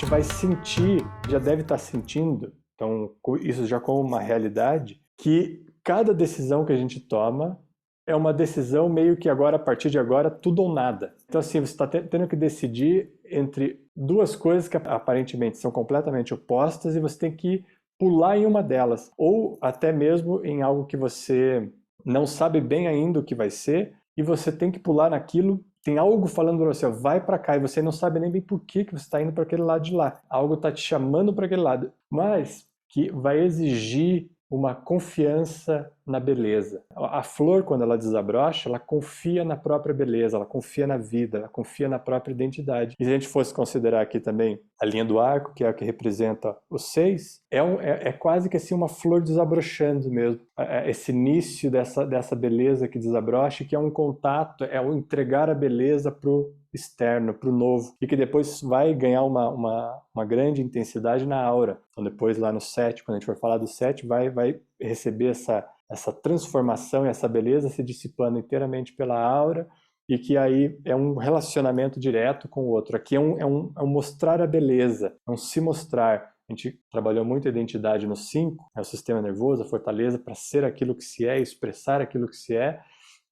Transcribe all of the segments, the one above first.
gente vai sentir, já deve estar sentindo, então isso já como uma realidade, que cada decisão que a gente toma é uma decisão meio que agora, a partir de agora, tudo ou nada. Então assim, você está tendo que decidir entre duas coisas que aparentemente são completamente opostas e você tem que pular em uma delas, ou até mesmo em algo que você não sabe bem ainda o que vai ser, e você tem que pular naquilo, tem algo falando para você, vai para cá, e você não sabe nem bem por que você está indo para aquele lado de lá. Algo está te chamando para aquele lado, mas que vai exigir uma confiança na beleza. A flor, quando ela desabrocha, ela confia na própria beleza, ela confia na vida, ela confia na própria identidade. E se a gente fosse considerar aqui também a linha do arco, que é a que representa os 6, é quase que assim uma flor desabrochando mesmo. Esse início dessa beleza que desabrocha, que é um contato, é o entregar a beleza para o externo, para o novo, e que depois vai ganhar uma grande intensidade na aura. Então depois lá no 7, quando a gente for falar do 7, vai receber essa transformação e essa beleza se dissipando inteiramente pela aura, e que aí é um relacionamento direto com o outro. Aqui é um mostrar a beleza, é um se mostrar. A gente trabalhou muito a identidade no 5, é o sistema nervoso, a fortaleza para ser aquilo que se é, expressar aquilo que se é,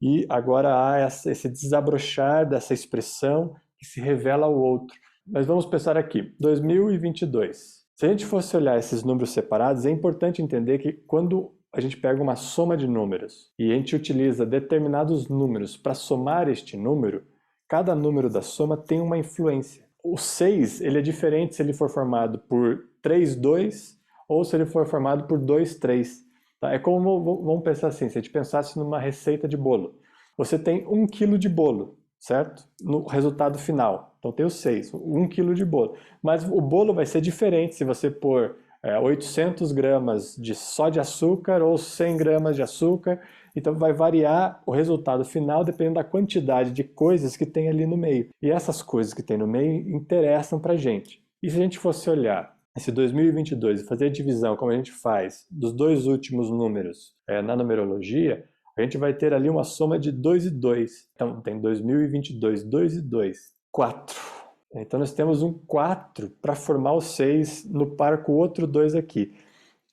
e agora há esse desabrochar dessa expressão que se revela ao outro. Mas vamos pensar aqui, 2022. Se a gente fosse olhar esses números separados, é importante entender que quando a gente pega uma soma de números e a gente utiliza determinados números para somar este número, cada número da soma tem uma influência. O 6, ele é diferente se ele for formado por 3, 2 ou se ele for formado por 2, 3. É como, vamos pensar assim, se a gente pensasse numa receita de bolo. Você tem 1 quilo de bolo, certo? No resultado final. Então tem os 6, 1 quilo de bolo. Mas o bolo vai ser diferente se você pôr 800 gramas só de açúcar ou 100 gramas de açúcar. Então vai variar o resultado final dependendo da quantidade de coisas que tem ali no meio. E essas coisas que tem no meio interessam pra gente. E se a gente fosse olhar esse 2022 e fazer a divisão como a gente faz dos dois últimos números na numerologia, a gente vai ter ali uma soma de 2 e 2. Então tem 2022, 2 e 2, 4. Então nós temos um 4 para formar o 6 no par com o outro 2 aqui.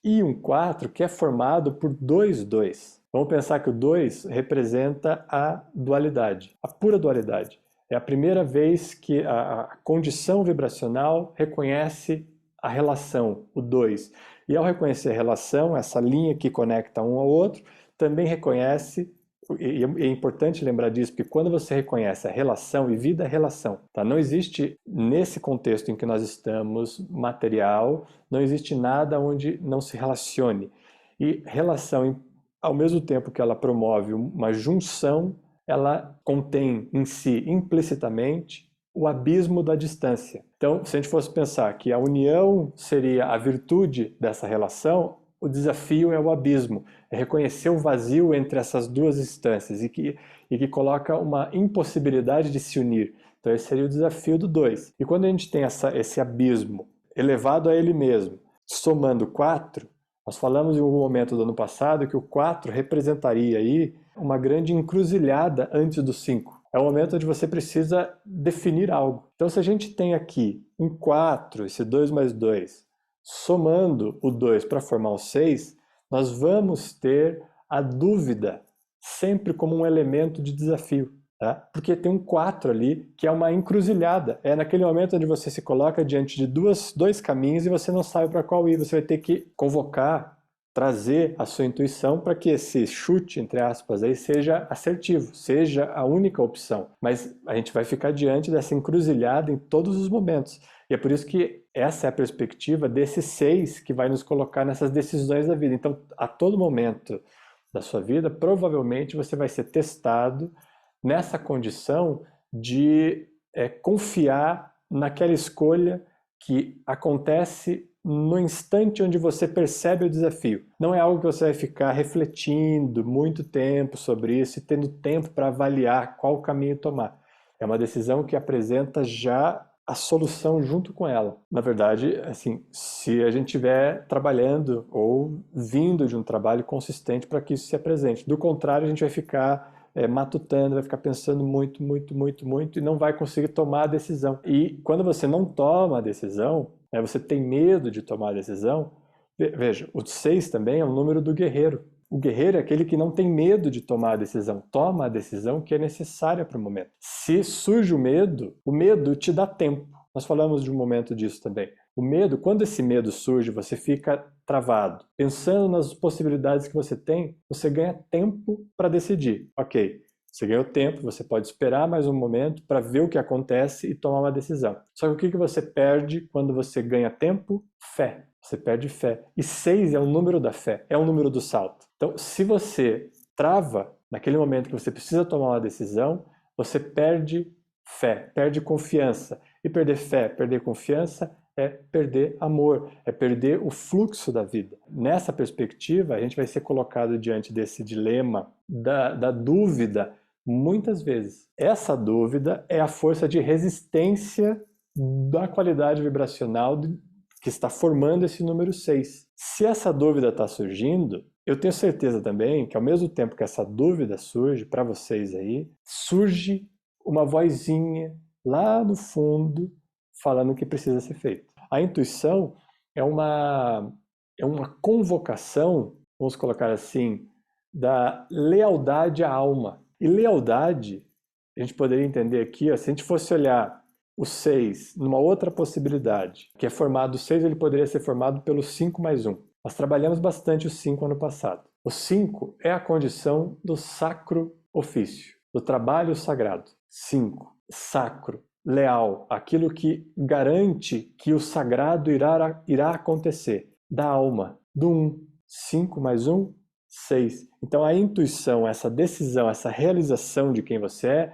E um 4 que é formado por 2, 2. Vamos pensar que o 2 representa a dualidade, a pura dualidade. É a primeira vez que a condição vibracional reconhece a relação, o 2. E ao reconhecer a relação, essa linha que conecta um ao outro, também reconhece, e é importante lembrar disso, porque quando você reconhece a relação, e vida é relação, tá? Não existe, nesse contexto em que nós estamos, material, não existe nada onde não se relacione. E relação, ao mesmo tempo que ela promove uma junção, ela contém em si, implicitamente, o abismo da distância. Então, se a gente fosse pensar que a união seria a virtude dessa relação, o desafio é o abismo, é reconhecer o vazio entre essas duas instâncias e que coloca uma impossibilidade de se unir. Então esse seria o desafio do 2. E quando a gente tem esse abismo elevado a ele mesmo, somando 4, nós falamos em algum momento do ano passado que o 4 representaria aí uma grande encruzilhada antes do 5. É o momento onde você precisa definir algo. Então se a gente tem aqui um 4, esse 2 mais 2, somando o 2 para formar o 6, nós vamos ter a dúvida sempre como um elemento de desafio, tá? Porque tem um 4 ali que é uma encruzilhada. É naquele momento onde você se coloca diante de dois caminhos e você não sabe para qual ir. Você vai ter que convocar, trazer a sua intuição para que esse chute, entre aspas, aí seja assertivo, seja a única opção. Mas a gente vai ficar diante dessa encruzilhada em todos os momentos. E é por isso que essa é a perspectiva desse 6 que vai nos colocar nessas decisões da vida. Então, a todo momento da sua vida, provavelmente você vai ser testado nessa condição de confiar naquela escolha que acontece no instante onde você percebe o desafio. Não é algo que você vai ficar refletindo muito tempo sobre isso e tendo tempo para avaliar qual caminho tomar. É uma decisão que apresenta já a solução junto com ela. Na verdade, assim, se a gente estiver trabalhando ou vindo de um trabalho consistente para que isso se apresente. Do contrário, a gente vai ficar matutando, vai ficar pensando muito, muito, muito, muito e não vai conseguir tomar a decisão. E quando você não toma a decisão, você tem medo de tomar a decisão, veja, o 6 também é o número do guerreiro. O guerreiro é aquele que não tem medo de tomar a decisão, toma a decisão que é necessária para o momento. Se surge o medo te dá tempo. Nós falamos de um momento disso também. O medo, quando esse medo surge, você fica travado. Pensando nas possibilidades que você tem, você ganha tempo para decidir. Ok, você ganhou tempo, você pode esperar mais um momento para ver o que acontece e tomar uma decisão. Só que o que você perde quando você ganha tempo? Fé. Você perde fé. E 6 é o número da fé, é o número do salto. Então, se você trava naquele momento que você precisa tomar uma decisão, você perde fé, perde confiança. E perder fé, perder confiança é perder amor, é perder o fluxo da vida. Nessa perspectiva, a gente vai ser colocado diante desse dilema da dúvida muitas vezes. Essa dúvida é a força de resistência da qualidade vibracional que está formando esse número 6. Se essa dúvida está surgindo, eu tenho certeza também que ao mesmo tempo que essa dúvida surge para vocês aí, surge uma vozinha lá no fundo falando que precisa ser feito. A intuição é uma convocação, vamos colocar assim, da lealdade à alma. E lealdade, a gente poderia entender aqui, se a gente fosse olhar o 6 numa outra possibilidade, que é formado, o 6 ele poderia ser formado pelo 5 mais 1. Nós trabalhamos bastante o 5 ano passado. O 5 é a condição do sacro ofício, do trabalho sagrado. 5, sacro, leal, aquilo que garante que o sagrado irá acontecer, da alma, do 1. 5 mais 1, 6. Então a intuição, essa decisão, essa realização de quem você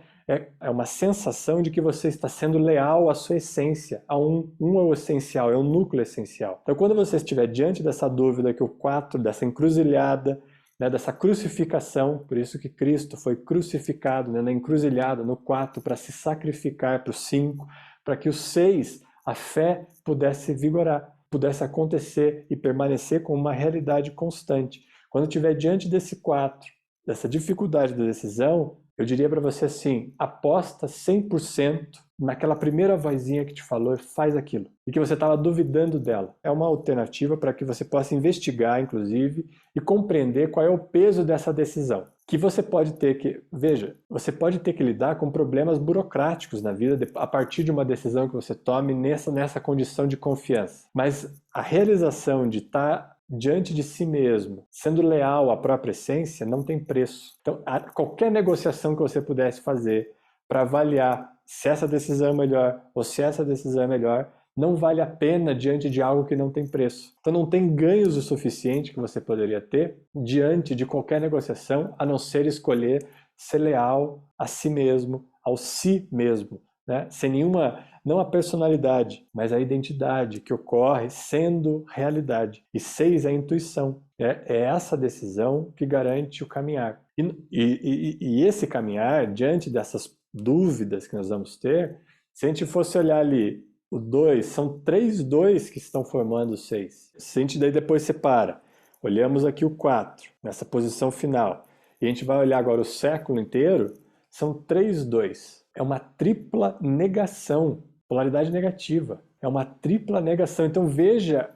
é uma sensação de que você está sendo leal à sua essência, a um é o essencial, é o núcleo essencial. Então quando você estiver diante dessa dúvida que o 4, dessa encruzilhada, dessa crucificação, por isso que Cristo foi crucificado na encruzilhada, no 4, para se sacrificar para o 5, para que o 6, a fé, pudesse vigorar, pudesse acontecer e permanecer como uma realidade constante. Quando estiver diante desse 4, dessa dificuldade da decisão, eu diria para você assim, aposta 100% naquela primeira vozinha que te falou e faz aquilo. E que você estava duvidando dela. É uma alternativa para que você possa investigar, inclusive, e compreender qual é o peso dessa decisão. Que você pode ter que, veja, você pode ter que lidar com problemas burocráticos na vida a partir de uma decisão que você tome nessa condição de confiança. Mas a realização de estar diante de si mesmo, sendo leal à própria essência, não tem preço. Então, qualquer negociação que você pudesse fazer para avaliar se essa decisão é melhor ou se essa decisão é melhor, não vale a pena diante de algo que não tem preço. Então não tem ganhos o suficiente que você poderia ter diante de qualquer negociação, a não ser escolher ser leal a si mesmo, ao si mesmo, né? Sem nenhuma, não a personalidade, mas a identidade que ocorre sendo realidade. E 6 é a intuição. É essa decisão que garante o caminhar. E esse caminhar, diante dessas dúvidas que nós vamos ter, se a gente fosse olhar ali o 2, são 3 2 que estão formando o 6. Se a gente daí depois separa, olhamos aqui o 4, nessa posição final, e a gente vai olhar agora o século inteiro, são 3 2. É uma tripla negação, polaridade negativa. É uma tripla negação. Então veja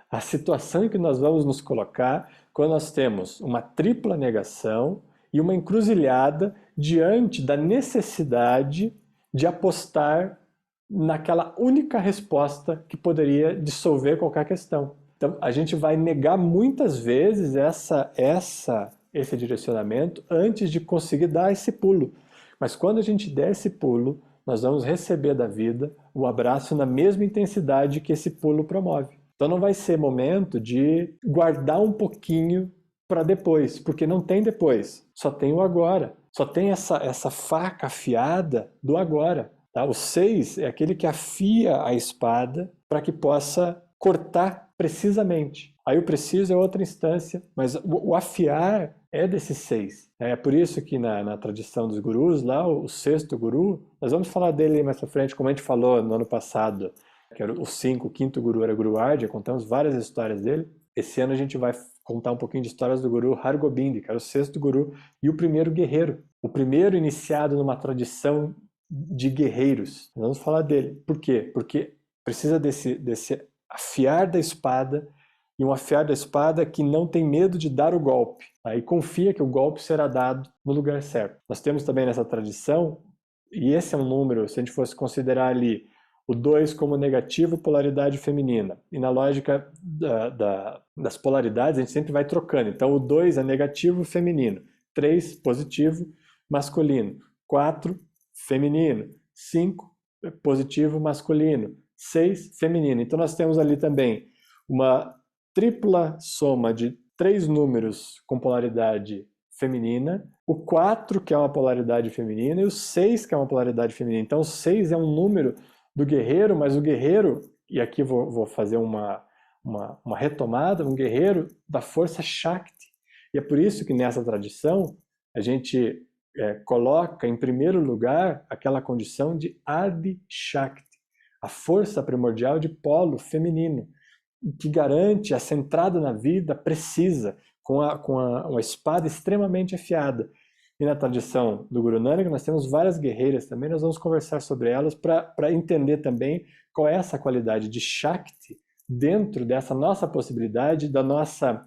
a situação em que nós vamos nos colocar quando nós temos uma tripla negação e uma encruzilhada diante da necessidade de apostar naquela única resposta que poderia dissolver qualquer questão. Então a gente vai negar muitas vezes esse direcionamento antes de conseguir dar esse pulo. Mas quando a gente der esse pulo, nós vamos receber da vida o abraço na mesma intensidade que esse pulo promove. Então não vai ser momento de guardar um pouquinho para depois, porque não tem depois, só tem o agora. Só tem essa faca afiada do agora. Tá? O 6 é aquele que afia a espada para que possa cortar precisamente. Aí o preciso é outra instância, mas o afiar é desse 6. É por isso que na tradição dos gurus, lá o sexto guru, nós vamos falar dele mais pra frente, como a gente falou no ano passado, que era o 5, o quinto guru era Guru Arja, contamos várias histórias dele. esse ano a gente vai contar um pouquinho de histórias do guru Har Gobind, que era o sexto guru e o primeiro guerreiro. O primeiro iniciado numa tradição de guerreiros. Vamos falar dele. Por quê? Porque precisa desse afiar da espada, e um afiar da espada que não tem medo de dar o golpe. Aí confia que o golpe será dado no lugar certo. Nós temos também nessa tradição, e esse é um número, se a gente fosse considerar ali o 2 como negativo, polaridade feminina. E na lógica das polaridades, a gente sempre vai trocando. Então o 2 é negativo, feminino. 3, positivo, masculino. 4, feminino. 5, positivo, masculino. 6, feminino. Então nós temos ali também uma tripla soma de 3 números com polaridade feminina, o 4, que é uma polaridade feminina, e o 6, que é uma polaridade feminina. Então o 6 é um número do guerreiro, mas o guerreiro, e aqui vou fazer uma retomada, um guerreiro da força Shakti. E é por isso que nessa tradição a gente coloca em primeiro lugar aquela condição de Adi Shakti, a força primordial de polo feminino, que garante essa entrada na vida precisa, com uma espada extremamente afiada. E na tradição do Guru Nanak nós temos várias guerreiras também, nós vamos conversar sobre elas para entender também qual é essa qualidade de Shakti dentro dessa nossa possibilidade, da nossa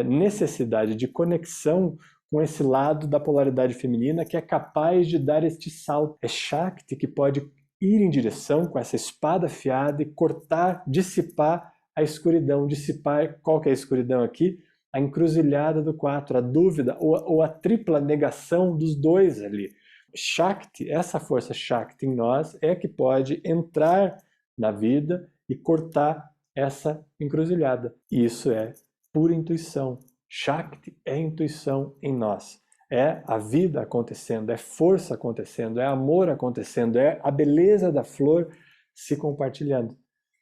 necessidade de conexão com esse lado da polaridade feminina que é capaz de dar este salto. É Shakti que pode ir em direção com essa espada afiada e cortar, dissipar a escuridão. Dissipar, qual que é a escuridão aqui? A encruzilhada do 4, a dúvida ou a tripla negação dos 2 ali. Shakti, essa força Shakti em nós é que pode entrar na vida e cortar essa encruzilhada. Isso é pura intuição. Shakti é intuição em nós. É a vida acontecendo, é força acontecendo, é amor acontecendo, é a beleza da flor se compartilhando.